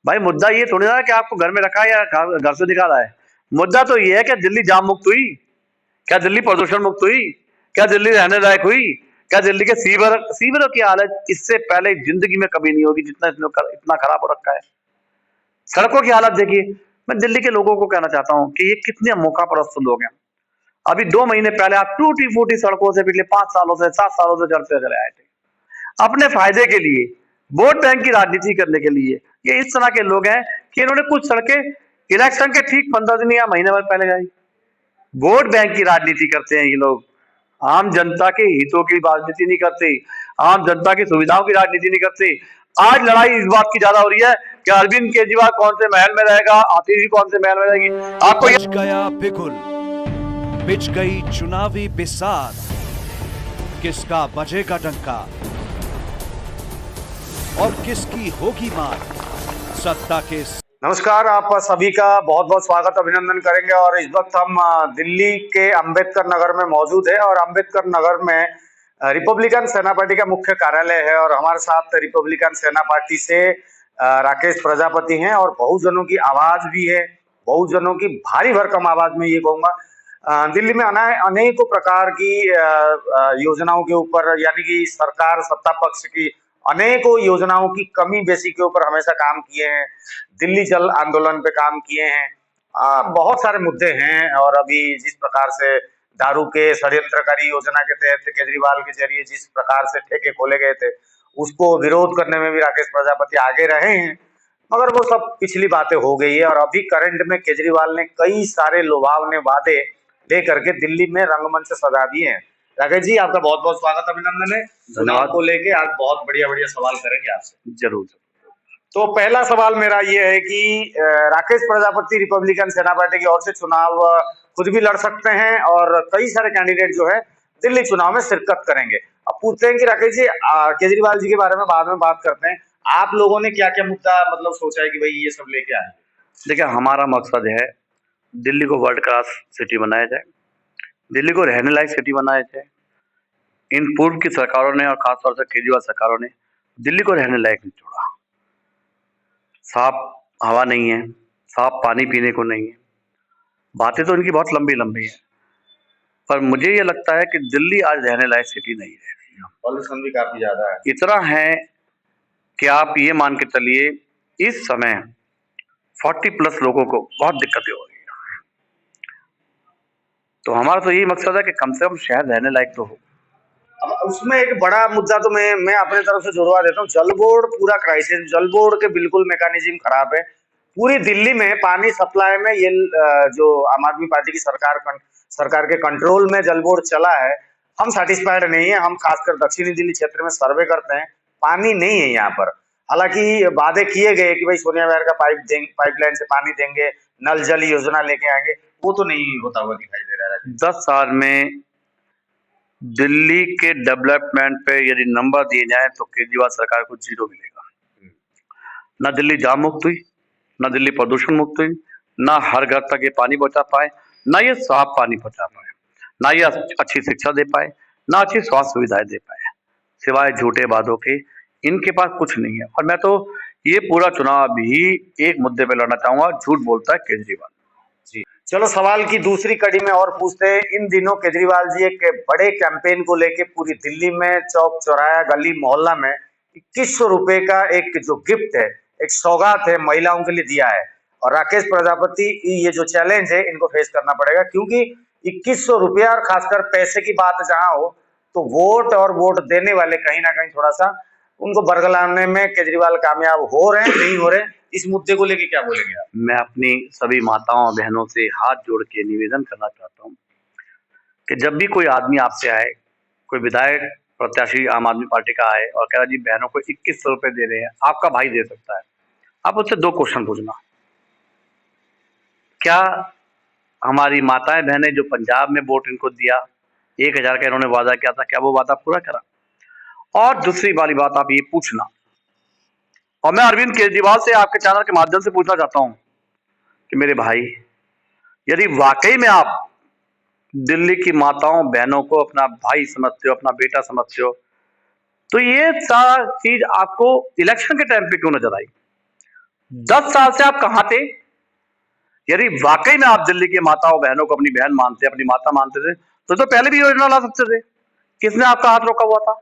भाई मुद्दा ये थोड़ी ना कि आपको घर में रखा है या घर से निकाला है। मुद्दा तो ये है कि दिल्ली जाम मुक्त हुई, क्या दिल्ली प्रदूषण मुक्त हुई, क्या दिल्ली रहने लायक हुई, क्या दिल्ली के सीवरों की हालत इससे पहले जिंदगी में कभी नहीं होगी जितना इतना खराब हो रखा है। सड़कों की हालत देखिए। मैं दिल्ली के लोगों को कहना चाहता हूं कि ये कितने मौका परस्त लोग हैं। अभी 2 महीने पहले आप टूटी फूटी सड़कों से पिछले 5 सालों से 7 सालों से चढ़ते चले आए थे अपने फायदे के लिए, वोट बैंक की राजनीति करने के लिए। ये इस तरह के लोग हैं कि इन्होंने कुछ सड़कें इलेक्शन के ठीक 15 दिन या महीने भर पहले गई। वोट बैंक की राजनीति करते हैं ये लोग, आम जनता के हितों की राजनीति नहीं करते, आम जनता की सुविधाओं की राजनीति नहीं करते। आज लड़ाई इस बात की ज्यादा हो रही है कि अरविंद केजरीवाल कौन से महल में रहेगा, आतिशी कौन से महल में रहेगी। आपको बिछ गया बिगुल, बिछ गई चुनावी बिसात, किसका बजेगा डंका और किसकी होगी मार सत्ता के। नमस्कार, आप सभी का बहुत बहुत स्वागत अभिनंदन करेंगे। और इस वक्त हम दिल्ली के अंबेडकर नगर में मौजूद है और अंबेडकर नगर में रिपब्लिकन सेना पार्टी का मुख्य कार्यालय है और हमारे साथ रिपब्लिकन सेना पार्टी से राकेश प्रजापति हैं और बहुजनों की आवाज भी है, बहुजनों की भारी भरकम आवाज में ये कहूंगा। दिल्ली में अनेकों प्रकार की योजनाओं के ऊपर, यानी कि सरकार सत्ता पक्ष की अनेकों योजनाओं की कमी बेसी के ऊपर हमेशा काम किए हैं। दिल्ली जल आंदोलन पे काम किए हैं। बहुत सारे मुद्दे हैं और अभी जिस प्रकार से दारू के षड्यंत्रकारी योजना के तहत केजरीवाल के जरिए जिस प्रकार से ठेके खोले गए थे, उसको विरोध करने में भी राकेश प्रजापति आगे रहे हैं, मगर वो सब पिछली बातें हो गई है। और अभी करंट में केजरीवाल ने कई सारे लुभावने वादे दे करके दिल्ली में रंगमंच सजा दिए हैं। राकेश जी, आपका बहुत बहुत स्वागत अभिनंदन है। चुनाव को लेके आज बहुत बढ़िया बढ़िया सवाल करेंगे आपसे। जरूर। तो पहला सवाल मेरा ये है कि राकेश प्रजापति रिपब्लिकन सेना पार्टी की ओर से चुनाव खुद भी लड़ सकते हैं और कई सारे कैंडिडेट जो है दिल्ली चुनाव में शिरकत करेंगे। अब पूछते हैं कि राकेश जी, केजरीवाल जी के बारे में बाद में बात करते हैं, आप लोगों ने क्या क्या मुद्दा मतलब सोचा है कि भाई ये सब लेके आए? देखिए, हमारा मकसद है दिल्ली को वर्ल्ड क्लास सिटी बनाया जाए, दिल्ली को रहने लायक सिटी बनाया जाए। इन पूर्व की सरकारों ने और खासतौर से केजरीवाल सरकारों ने दिल्ली को रहने लायक नहीं छोड़ा। साफ हवा नहीं है, साफ पानी पीने को नहीं है। बातें तो इनकी बहुत लंबी लंबी है, पर मुझे ये लगता है कि दिल्ली आज रहने लायक सिटी नहीं है। पॉल्यूशन भी काफी ज्यादा है। इतना है कि आप ये मान के चलिए इस समय 40+ लोगों को बहुत दिक्कतें हो रही है। तो हमारा तो यही मकसद है कि कम से कम शहर रहने लायक तो हो। अब उसमें एक बड़ा मुद्दा तो मैं अपने तरफ से जुड़वा देता हूँ। जल बोर्ड पूरा क्राइसिस, जल बोर्ड के बिल्कुल मैकेनिज्म खराब है। पूरी दिल्ली में पानी सप्लाई में ये जो आम आदमी पार्टी की सरकार के कंट्रोल में जल बोर्ड चला है, हम सेटिस्फाइड नहीं है। हम खासकर दक्षिणी दिल्ली क्षेत्र में सर्वे करते हैं, पानी नहीं है यहाँ पर। हालांकि वादे किए गए कि भाई सोनिया विहार का पाइपलाइन से पानी देंगे, नल जल योजना लेके आएंगे, वो तो नहीं होता हुआ दिखाई दे रहा है। 10 साल में दिल्ली के डेवलपमेंट पे यदि नंबर दिए जाए तो केजरीवाल सरकार को 0 मिलेगा। ना दिल्ली जाम मुक्त हुई, ना दिल्ली प्रदूषण मुक्त हुई, ना हर घर तक ये पानी पहुंचा पाए, ना ये साफ पानी पहुंचा पाए, ना ये अच्छी शिक्षा दे पाए, ना अच्छी स्वास्थ्य सुविधाएं दे पाए। सिवाय झूठे वादों के इनके पास कुछ नहीं है। और मैं तो ये पूरा चुनाव भी एक मुद्दे पे लड़ना चाहूंगा, झूठ बोलता है केजरीवाल। चलो सवाल की दूसरी कड़ी में और पूछते हैं। इन दिनों केजरीवाल जी एक बड़े कैंपेन को लेके पूरी दिल्ली में चौक चौराहा गली मोहल्ला में 2100 रुपए का एक जो गिफ्ट है, एक सौगात है, महिलाओं के लिए दिया है। और राकेश प्रजापति ये जो चैलेंज है इनको फेस करना पड़ेगा, क्योंकि 2100 रुपया और खासकर पैसे की बात जहां हो तो वोट और वोट देने वाले कहीं ना कहीं थोड़ा सा उनको बरगलाने में केजरीवाल कामयाब हो रहे हैं, नहीं हो रहे। इस मुद्दे को लेके क्या बोलेंगे आप? मैं अपनी सभी माताओं बहनों से हाथ जोड़ के निवेदन करना चाहता हूँ कि जब भी कोई आदमी आपसे आए, कोई विधायक प्रत्याशी आम आदमी पार्टी का आए और कह रहा जी बहनों को 2100 रुपए दे रहे हैं, आपका भाई दे सकता है, आप उससे 2 क्वेश्चन पूछना। क्या हमारी माताएं बहनें जो पंजाब में वोट इनको दिया, 1000 का इन्होंने वादा किया था, क्या वो वादा पूरा करा? और दूसरी वाली बात आप ये पूछना, और मैं अरविंद केजरीवाल से आपके चैनल के माध्यम से पूछना चाहता हूं कि मेरे भाई, यदि वाकई में आप दिल्ली की माताओं बहनों को अपना भाई समझते हो, अपना बेटा समझते हो, तो ये सारा चीज आपको इलेक्शन के टाइम पे क्यों नजर आई? 10 साल से आप कहां थे? यदि वाकई में आप दिल्ली के माताओं बहनों को अपनी बहन मानते, अपनी माता मानते थे, तो पहले भी योजना ला सकते थे। किसने आपका हाथ रोका हुआ था?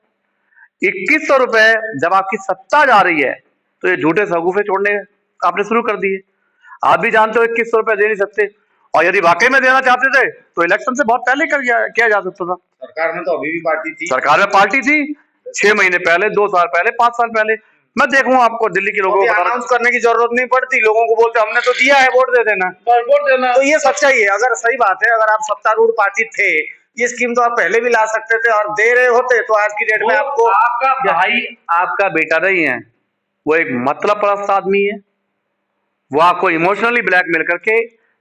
2100 रुपए जब आपकी सत्ता जा रही है, तो ये झूठे सगुफे छोड़ने आपने शुरू कर दिए। आप भी जानते हो 2100 रुपए दे नहीं सकते, और यदि वाकई में देना चाहते थे तो इलेक्शन से बहुत पहले किया जा सकता था। सरकार में तो अभी भी पार्टी थी। सरकार में पार्टी थी 6 महीने पहले, 2 साल पहले, 5 साल पहले। मैं देखूं आपको दिल्ली के लोगों को अनाउंस करने की जरूरत नहीं पड़ती, लोगों को बोलते हमने तो दिया है, वोट दे देना, वोट देना। तो ये सच्चाई है। अगर सही बात है, अगर आप सत्तारूढ़ पार्टी थे, ये स्कीम तो आप पहले भी ला सकते थे और दे रहे होते, तो आज की डेट में आपको आपका भाई आपका बेटा नहीं है, वो एक मतलब परस्त आदमी है। वो आपको इमोशनली ब्लैकमेल करके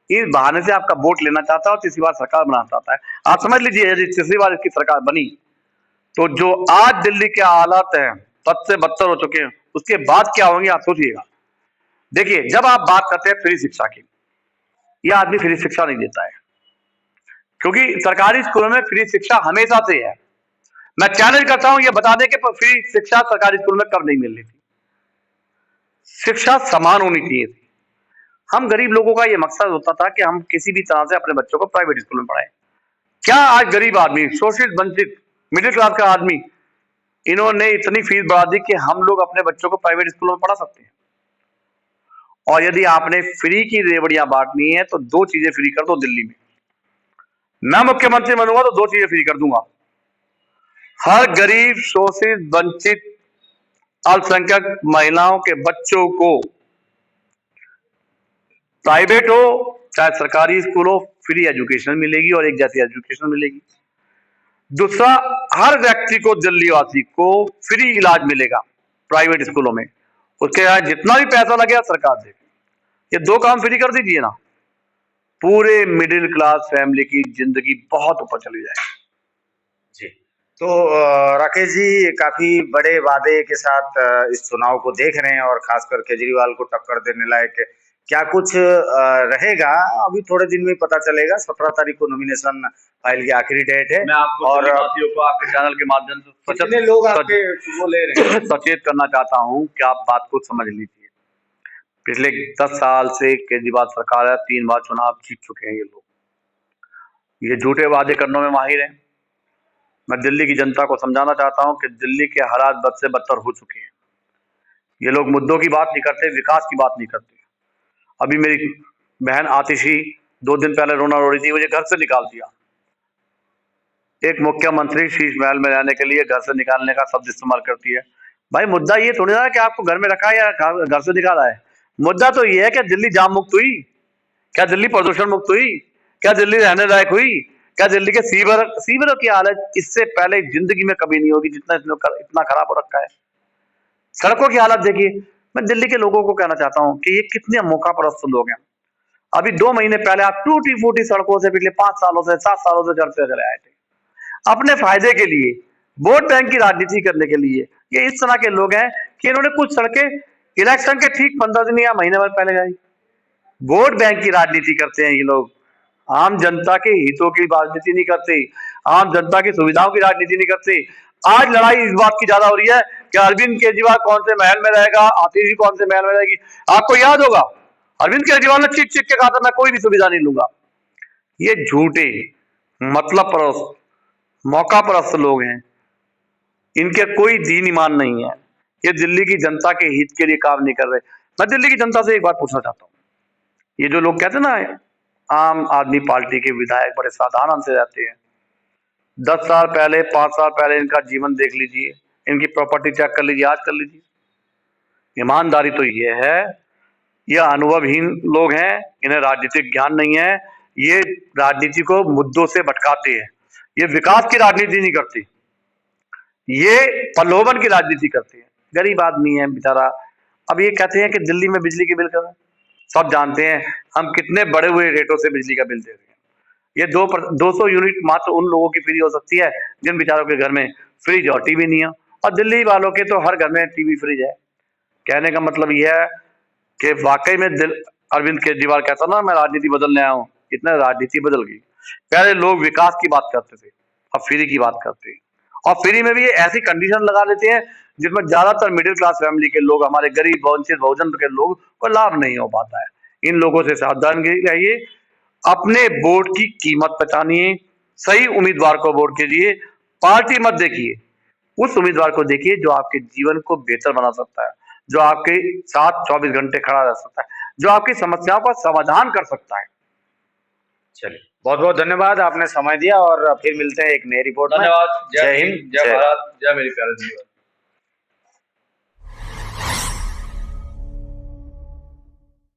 इस बहाने से आपका वोट लेना चाहता है और तीसरी बार सरकार बनाना चाहता है। आप समझ लीजिए, यदि तीसरी बार इसकी सरकार बनी तो जो आज दिल्ली के हालात हैं बद से बदतर हो चुके हैं, उसके बाद क्या होंगे आप सोचिएगा। देखिए, जब आप बात करते हैं फ्री शिक्षा की, यह आदमी फ्री शिक्षा नहीं देता है, क्योंकि सरकारी स्कूलों में फ्री शिक्षा हमेशा से है। मैं चैलेंज करता हूं, यह बता दें कि फ्री शिक्षा सरकारी स्कूल में कब नहीं मिल रही थी। शिक्षा समान होनी चाहिए थी। हम गरीब लोगों का यह मकसद होता था कि हम किसी भी तरह से अपने बच्चों को प्राइवेट स्कूल में पढ़ाएं। क्या आज गरीब आदमी, शोषित वंचित मिडिल क्लास का आदमी, इन्होंने इतनी फीस बढ़ा दी कि हम लोग अपने बच्चों को प्राइवेट स्कूलों में पढ़ा सकते हैं? और यदि आपने फ्री की रेवड़ियां बांटनी है तो 2 चीजें फ्री कर दो दिल्ली में। मैं मुख्यमंत्री बनूंगा तो 2 चीजें फ्री कर दूंगा। हर गरीब, शोषित, वंचित, अल्पसंख्यक महिलाओं के बच्चों को, प्राइवेट हो चाहे सरकारी स्कूल हो, फ्री एजुकेशन मिलेगी और एक जैसी एजुकेशन मिलेगी। दूसरा, हर व्यक्ति को, दिल्ली वासी को फ्री इलाज मिलेगा प्राइवेट स्कूलों में। उसके बाद जितना भी पैसा लगेगा सरकार देगी। ये 2 काम फ्री कर दीजिए ना, पूरे मिडिल क्लास फैमिली की जिंदगी बहुत ऊपर चली जाएगी। जी। तो राकेश जी, काफी बड़े वादे के साथ इस चुनाव को देख रहे हैं और खासकर केजरीवाल को टक्कर देने लायक क्या कुछ रहेगा, अभी थोड़े दिन में पता चलेगा। 17 तारीख को नॉमिनेशन फाइल की आखिरी डेट है। मैं आपको और को आपके चैनल के माध्यम से कितने लोग आपके वो ले रहे हैं, सचेत करना चाहता हूं कि आप बात को समझ लीजिए। पिछले 10 साल से केजरीवाल सरकार है, 3 बार चुनाव जीत चुके हैं ये लोग। ये झूठे वादे करने में माहिर हैं। मैं दिल्ली की जनता को समझाना चाहता हूं कि दिल्ली के हालात बद से बदतर हो चुके हैं। ये लोग मुद्दों की बात नहीं करते, विकास की बात नहीं करते। अभी मेरी बहन आतिशी 2 दिन पहले रोना रो रही थी, मुझे घर से निकाल दिया। एक मुख्यमंत्री शीश महल में रहने के लिए घर से निकालने का शब्द इस्तेमाल करती है। भाई, मुद्दा ये थोड़ी ना है कि आपको घर में रखा है या घर से निकाला है। मुद्दा तो ये है कि दिल्ली जाम मुक्त हुई, क्या दिल्ली प्रदूषण मुक्त हुई, क्या दिल्ली रहने लायक हुई, क्या दिल्ली के सीवरों की हालत इससे पहले जिंदगी में कभी नहीं होगी जितना इतना खराब हो रखा है। सड़कों की हालत देखिए। मैं दिल्ली के लोगों को कहना चाहता हूं कि ये कितने मौका परस्त लोग हैं। अभी 2 महीने पहले आप टूटी फूटी सड़कों से पिछले 5 सालों से 7 सालों से चढ़ते चले आए थे, अपने फायदे के लिए, वोट बैंक की राजनीति करने के लिए। ये इस तरह के लोग हैं कि इन्होंने कुछ सड़कें इलेक्शन के ठीक 15 दिन या महीने भर पहले गई। वोट बैंक की राजनीति करते हैं ये लोग, आम जनता के हितों की राजनीति नहीं करते, आम जनता की सुविधाओं की राजनीति नहीं करते। आज लड़ाई इस बात की ज्यादा हो रही है कि अरविंद केजरीवाल कौन से महल में रहेगा, आतिशी कौन से महल में रहेगी। आपको याद होगा, अरविंद केजरीवाल ने चीख चीख के कहा था मैं कोई भी सुविधा नहीं लूंगा। ये झूठे, मतलब परस्त, मौका परस्त लोग हैं। इनके कोई दीन ईमान नहीं है। ये दिल्ली की जनता के हित के लिए काम नहीं कर रहे। मैं दिल्ली की जनता से एक बात पूछना चाहता हूँ, ये जो लोग कहते हैं ना आम आदमी पार्टी के विधायक बड़े साधारण से रहते हैं, 10 साल पहले, 5 साल पहले इनका जीवन देख लीजिए, इनकी प्रॉपर्टी चेक कर लीजिए, आज कर लीजिए। ईमानदारी तो ये है, ये अनुभवहीन लोग हैं, इन्हें राजनीतिक ज्ञान नहीं है, ये राजनीति को मुद्दों से भटकाते हैं, ये विकास की राजनीति नहीं करती, ये प्रलोभन की राजनीति करते हैं। गरीब आदमी है बेचारा। अब ये कहते हैं कि दिल्ली में बिजली के बिल का, सब जानते हैं हम कितने बड़े हुए रेटों से बिजली का बिल दे रहे हैं। ये 200 यूनिट मात्र उन लोगों की फ्री हो सकती है जिन बेचारों के घर में फ्रिज और टीवी नहीं है, और दिल्ली वालों के तो हर घर में टीवी फ्रिज है। कहने का मतलब यह है कि वाकई में अरविंद केजरीवाल कहता ना मैं राजनीति बदलने आया हूँ, इतना राजनीति बदल गई। पहले लोग विकास की बात करते थे, अब फ्री की बात करते हैं, और फ्री में भी ऐसी कंडीशन लगा देते हैं जिसमें ज्यादातर मिडिल क्लास फैमिली के लोग, हमारे गरीब वंचित बहुजन के लोग को लाभ नहीं हो पाता है। इन लोगों से सावधान रहिए, अपने वोट की कीमत पहचानिए, सही उम्मीदवार को वोट कीजिए, पार्टी मत देखिए, उस उम्मीदवार को देखिए जो आपके जीवन को बेहतर बना सकता है, जो आपके साथ 24 घंटे खड़ा रह सकता है, जो आपकी समस्याओं का समाधान कर सकता है। चलिए, बहुत बहुत धन्यवाद, आपने समय दिया और फिर मिलते हैं एक नई रिपोर्ट में। धन्यवाद। जय हिंद, जय भारत, जय मेरी प्यारे जीवन।